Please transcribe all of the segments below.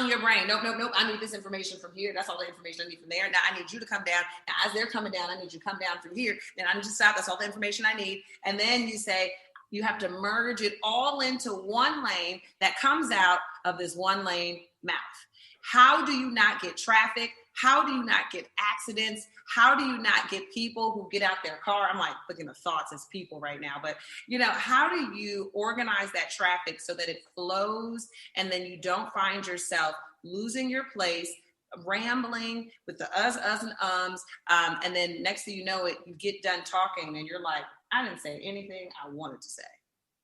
telling your brain, nope, nope, nope, I need this information from here. That's all the information I need from there. Now I need you to come down. Now as they're coming down, I need you to come down from here. Then I need you to stop. That's all the information I need. And then you say, you have to merge it all into one lane that comes out of this one lane mouth. How do you not get traffic? How do you not get accidents? How do you not get people who get out their car? I'm like looking at thoughts as people right now, but how do you organize that traffic so that it flows and then you don't find yourself losing your place, rambling with the us and ums, and then next thing you know it, you get done talking and you're like, I didn't say anything I wanted to say.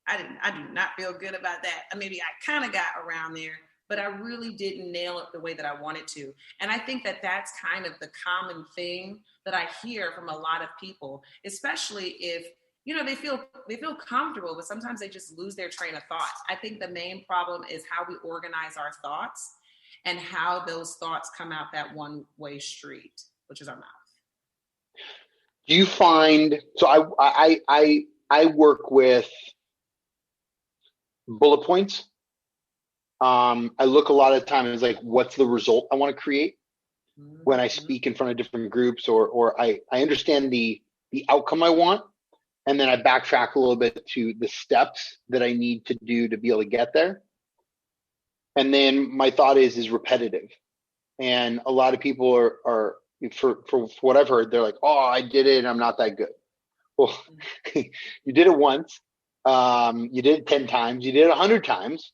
I do not feel good about that. Maybe I kind of got around there, but I really didn't nail it the way that I wanted to. And I think that that's kind of the common thing that I hear from a lot of people, especially if, they feel comfortable, but sometimes they just lose their train of thought. I think the main problem is how we organize our thoughts and how those thoughts come out that one-way street, which is our mouth. Do you find, so I work with bullet points. I look a lot of the time as like, what's the result I want to create when I speak in front of different groups, or I understand the outcome I want. And then I backtrack a little bit to the steps that I need to do to be able to get there. And then my thought is repetitive. And a lot of people are for what I've heard, they're like, oh, I did it and I'm not that good. Well, you did it once. You did it 10 times. You did it 100 times.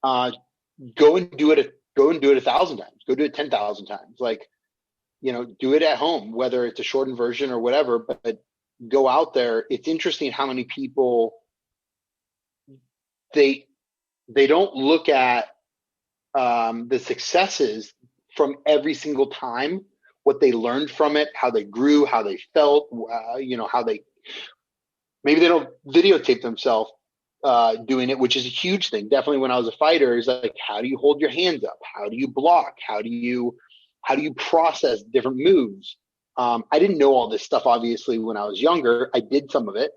Go and do it 1,000 times. Go do it 10,000 times. Like, do it at home, whether it's a shortened version or whatever, but go out there. It's interesting how many people, they don't look at the successes from every single time, what they learned from it, how they grew, how they felt, maybe they don't videotape themselves doing it, which is a huge thing. Definitely when I was a fighter, is like, how do you hold your hands up? How do you block? How do you process different moves? I didn't know all this stuff, obviously, when I was younger. I did some of it,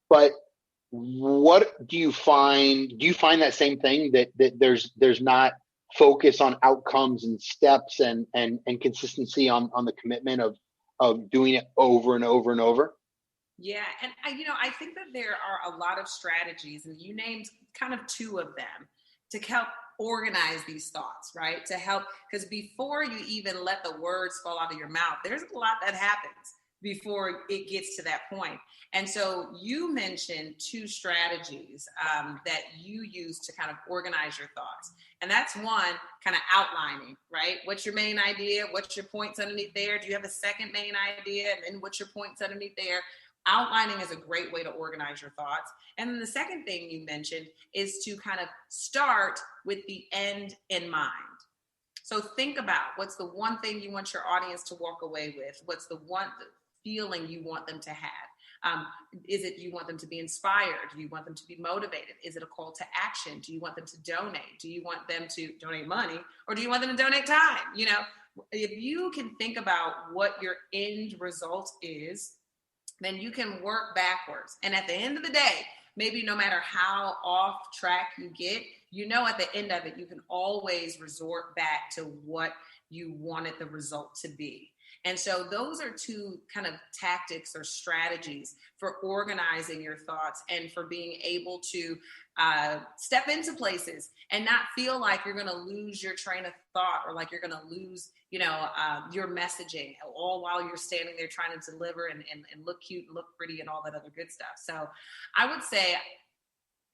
but what do you find? Do you find that same thing, that there's not focus on outcomes and steps and consistency on the commitment of doing it over and over and over? Yeah. And I think that there are a lot of strategies, and you named kind of two of them, to help organize these thoughts, right? To help, because before you even let the words fall out of your mouth, there's a lot that happens before it gets to that point. And so you mentioned two strategies that you use to kind of organize your thoughts. And that's one, kind of outlining, right? What's your main idea? What's your points underneath there? Do you have a second main idea? And then what's your points underneath there? Outlining is a great way to organize your thoughts. And then the second thing you mentioned is to kind of start with the end in mind. So think about, what's the one thing you want your audience to walk away with? What's the one feeling you want them to have? Is it you want them to be inspired? Do you want them to be motivated? Is it a call to action? Do you want them to donate? Do you want them to donate money, or do you want them to donate time? If you can think about what your end result is, then you can work backwards. And at the end of the day, maybe no matter how off track you get, at the end of it, you can always resort back to what you wanted the result to be. And so those are two kind of tactics or strategies for organizing your thoughts and for being able to step into places and not feel like you're going to lose your train of thought, or like you're going to lose, your messaging, all while you're standing there trying to deliver and look cute and look pretty and all that other good stuff. So I would say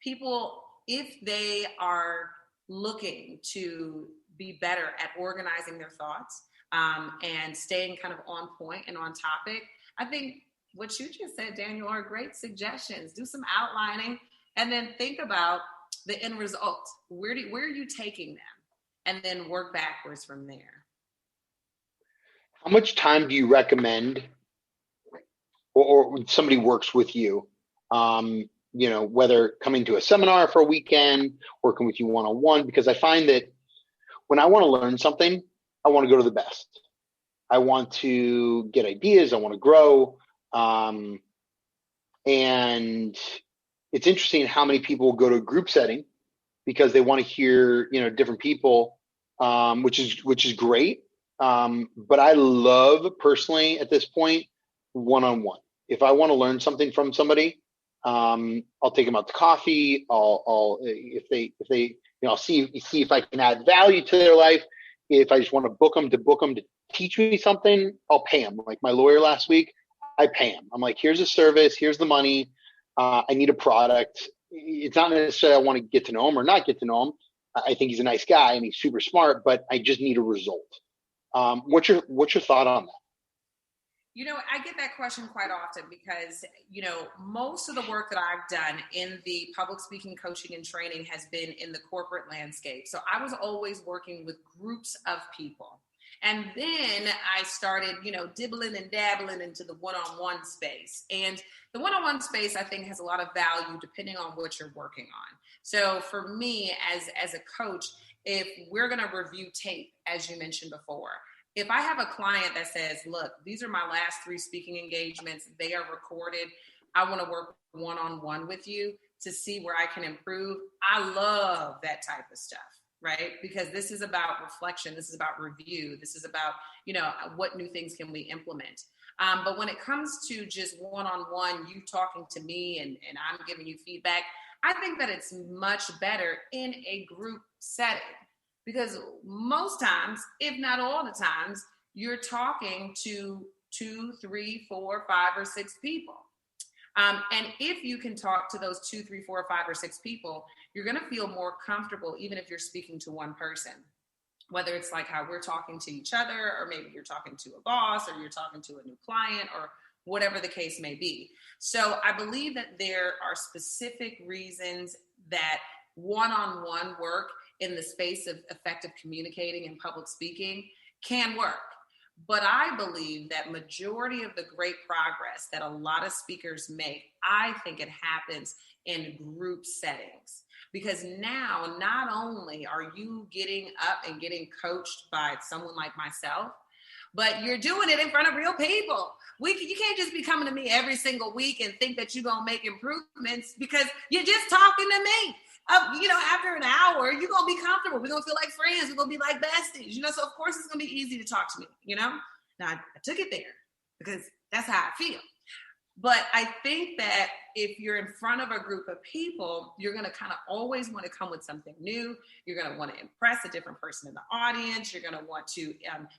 people, if they are looking to be better at organizing their thoughts, and staying kind of on point and on topic, I think what you just said, Daniel, are great suggestions. Do some outlining and then think about the end result. Where are you taking them? And then work backwards from there. How much time do you recommend, or somebody works with you, whether coming to a seminar for a weekend, working with you one-on-one? Because I find that when I want to learn something, I want to go to the best. I want to get ideas. I want to grow. And it's interesting how many people go to a group setting because they want to hear, different people which is great. But I love personally at this point one-on-one. If I want to learn something from somebody, I'll take them out to coffee. I'll if they I'll see if I can add value to their life. If I just want to book them to teach me something, I'll pay them. Like my lawyer last week, I pay him. I'm like, here's a service, here's the money. I need a product. It's not necessarily I want to get to know him or not get to know him. I think he's a nice guy and he's super smart, but I just need a result. What's your thought on that? I get that question quite often because, most of the work that I've done in the public speaking, coaching, and training has been in the corporate landscape. So I was always working with groups of people. And then I started, dibbling and dabbling into the one-on-one space. And the one-on-one space, I think, has a lot of value depending on what you're working on. So for me, as a coach, if we're going to review tape, as you mentioned before, if I have a client that says, look, these are my last 3 speaking engagements, they are recorded, I want to work one-on-one with you to see where I can improve. I love that type of stuff, right? Because this is about reflection. This is about review. This is about, what new things can we implement? But when it comes to just one-on-one, you talking to me and I'm giving you feedback, I think that it's much better in a group setting. Because most times, if not all the times, you're talking to 2, 3, 4, 5, or 6 people. And if you can talk to those 2, 3, 4, 5, or 6 people, you're going to feel more comfortable, even if you're speaking to one person. Whether it's like how we're talking to each other, or maybe you're talking to a boss, or you're talking to a new client, or whatever the case may be. So I believe that there are specific reasons that one-on-one work in the space of effective communicating and public speaking can work. But I believe that majority of the great progress that a lot of speakers make, I think it happens in group settings. Because now, not only are you getting up and getting coached by someone like myself, but you're doing it in front of real people. You can't just be coming to me every single week and think that you're going to make improvements because you're just talking to me. After an hour, you're going to be comfortable. We're going to feel like friends. We're going to be like besties, so of course it's going to be easy to talk to me, Now, I took it there because that's how I feel. But I think that if you're in front of a group of people, you're going to kind of always want to come with something new. You're going to want to impress a different person in the audience. You're going to want to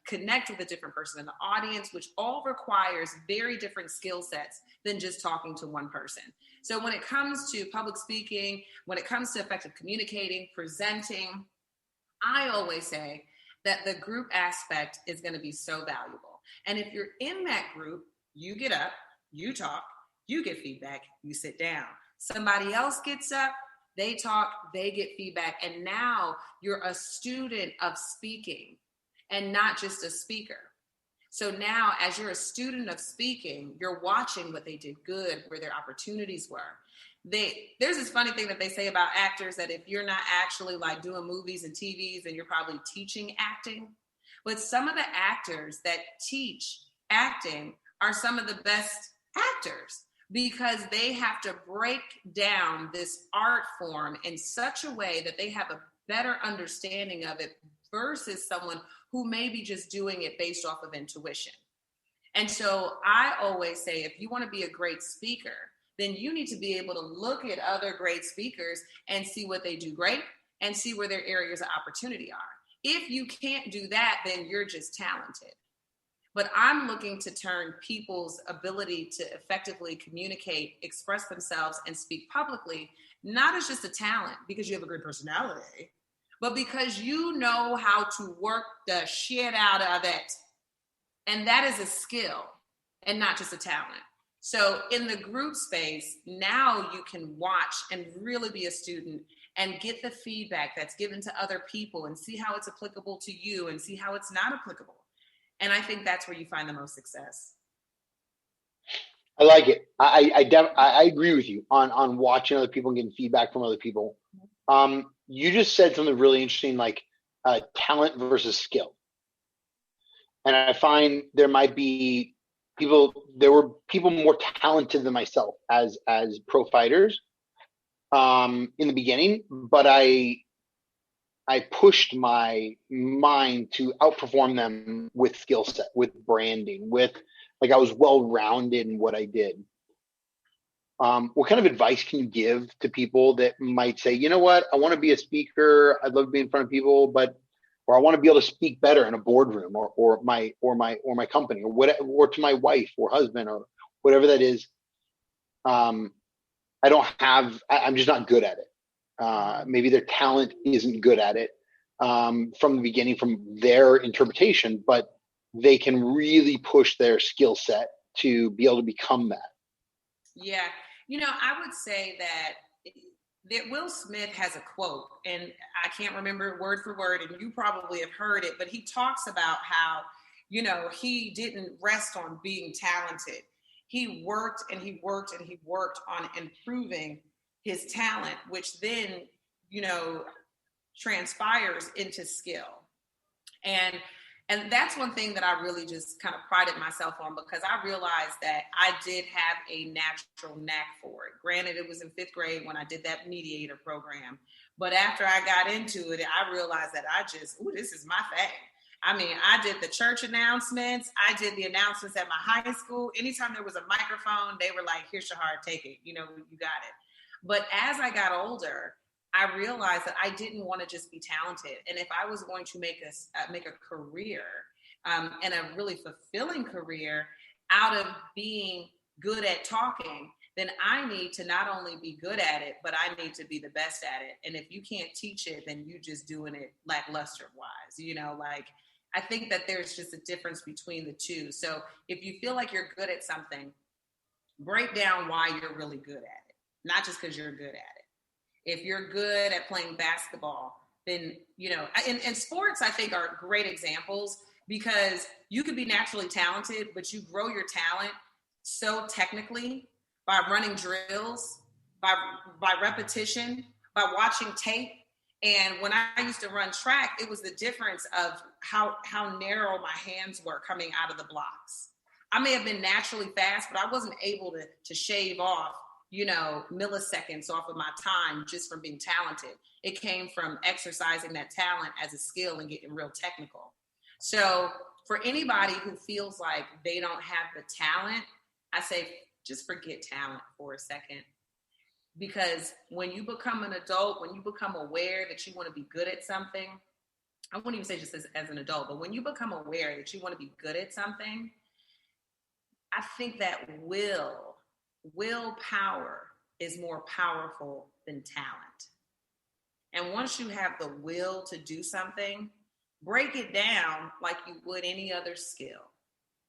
connect with a different person in the audience, which all requires very different skill sets than just talking to one person. So when it comes to public speaking, when it comes to effective communicating, presenting, I always say that the group aspect is going to be so valuable. And if you're in that group, you get up, you talk, you get feedback, you sit down. Somebody else gets up, they talk, they get feedback. And now you're a student of speaking and not just a speaker. So now as you're a student of speaking, you're watching what they did good, where their opportunities were. There's this funny thing that they say about actors that if you're not actually like doing movies and TVs, then you're probably teaching acting. But some of the actors that teach acting are some of the best actors because they have to break down this art form in such a way that they have a better understanding of it versus someone who may be just doing it based off of intuition. And so I always say, if you want to be a great speaker, then you need to be able to look at other great speakers and see what they do great and see where their areas of opportunity are. If you can't do that, then you're just talented. But I'm looking to turn people's ability to effectively communicate, express themselves, and speak publicly, not as just a talent because you have a great personality, but because you know how to work the shit out of it. And that is a skill and not just a talent. So in the group space, now you can watch and really be a student and get the feedback that's given to other people and see how it's applicable to you and see how it's not applicable. And I think that's where you find the most success. I like it. I agree with you on watching other people and getting feedback from other people. You just said something really interesting, like talent versus skill. And I find there might be there were people more talented than myself as pro fighters in the beginning, but I I pushed my mind to outperform them with skill set, with branding, with like I was well-rounded in what I did. What kind of advice can you give to people that might say, you know what, I want to be a speaker, I'd love to be in front of people, or I want to be able to speak better in a boardroom or my company or to my wife or husband or whatever that is. I'm just not good at it. Maybe their talent isn't good at it from the beginning, from their interpretation, but they can really push their skill set to be able to become that. Yeah. I would say that Will Smith has a quote, and I can't remember word for word, and you probably have heard it, but he talks about how, he didn't rest on being talented. He worked and he worked and he worked on improving his talent, which then, transpires into skill. And that's one thing that I really just kind of prided myself on, because I realized that I did have a natural knack for it. Granted, it was in 5th grade when I did that mediator program. But after I got into it, I realized that this is my thing. I mean, I did the church announcements. I did the announcements at my high school. Anytime there was a microphone, they were like, "Here, Sherhara, take it. You got it." But as I got older, I realized that I didn't want to just be talented. And if I was going to make a career and a really fulfilling career out of being good at talking, then I need to not only be good at it, but I need to be the best at it. And if you can't teach it, then you're just doing it lackluster wise, I think that there's just a difference between the two. So if you feel like you're good at something, break down why you're really good at it, not just because you're good at it. If you're good at playing basketball, then, and sports, I think, are great examples, because you could be naturally talented, but you grow your talent so technically by running drills, by repetition, by watching tape. And when I used to run track, it was the difference of how narrow my hands were coming out of the blocks. I may have been naturally fast, but I wasn't able to shave off milliseconds off of my time just from being talented. It came from exercising that talent as a skill and getting real technical. So for anybody who feels like they don't have the talent, I say just forget talent for a second. Because when you become an adult, when you become aware that you want to be good at something, I wouldn't even say just as an adult, but when you become aware that you want to be good at something, I think that willpower is more powerful than talent. And once you have the will to do something, break it down like you would any other skill.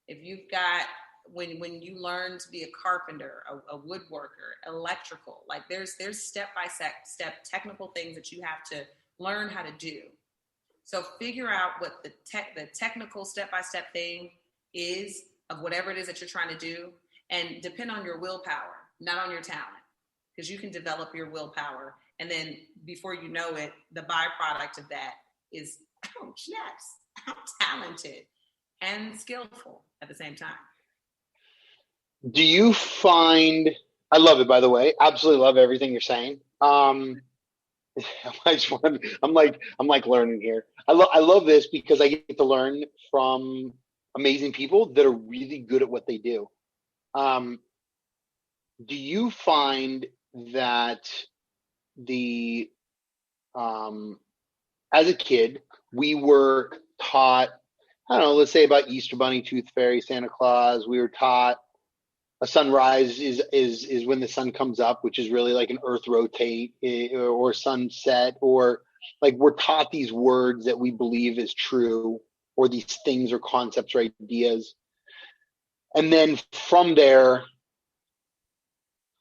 If you've got, when you learn to be a carpenter, a woodworker, electrical, like there's step-by-step technical things that you have to learn how to do. So figure out what the technical step-by-step thing is of whatever it is that you're trying to do, and depend on your willpower, not on your talent, because you can develop your willpower. And then before you know it, the byproduct of that is, oh, yes, I'm talented and skillful at the same time. Do you find, I love it, by the way, absolutely love everything you're saying. I'm like learning here. I love this because I get to learn from amazing people that are really good at what they do. Do you find that as a kid, we were taught, I don't know, let's say about Easter Bunny, Tooth Fairy, Santa Claus, we were taught a sunrise is when the sun comes up, which is really like an earth rotate, or sunset, or like we're taught these words that we believe is true, or these things or concepts or ideas. And then from there,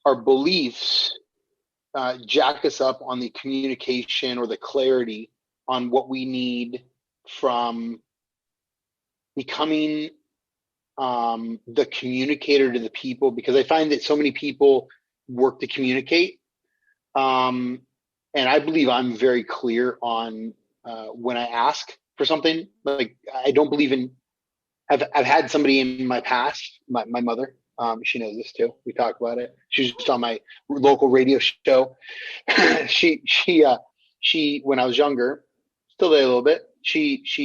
our beliefs jack us up on the communication or the clarity on what we need from becoming the communicator to the people, because I find that so many people work to communicate. And I believe I'm very clear on when I ask for something. Like, I don't believe in, I've had somebody in my past, my mother, she knows this too. We talk about it. She was just on my local radio show. She when I was younger, still there a little bit. She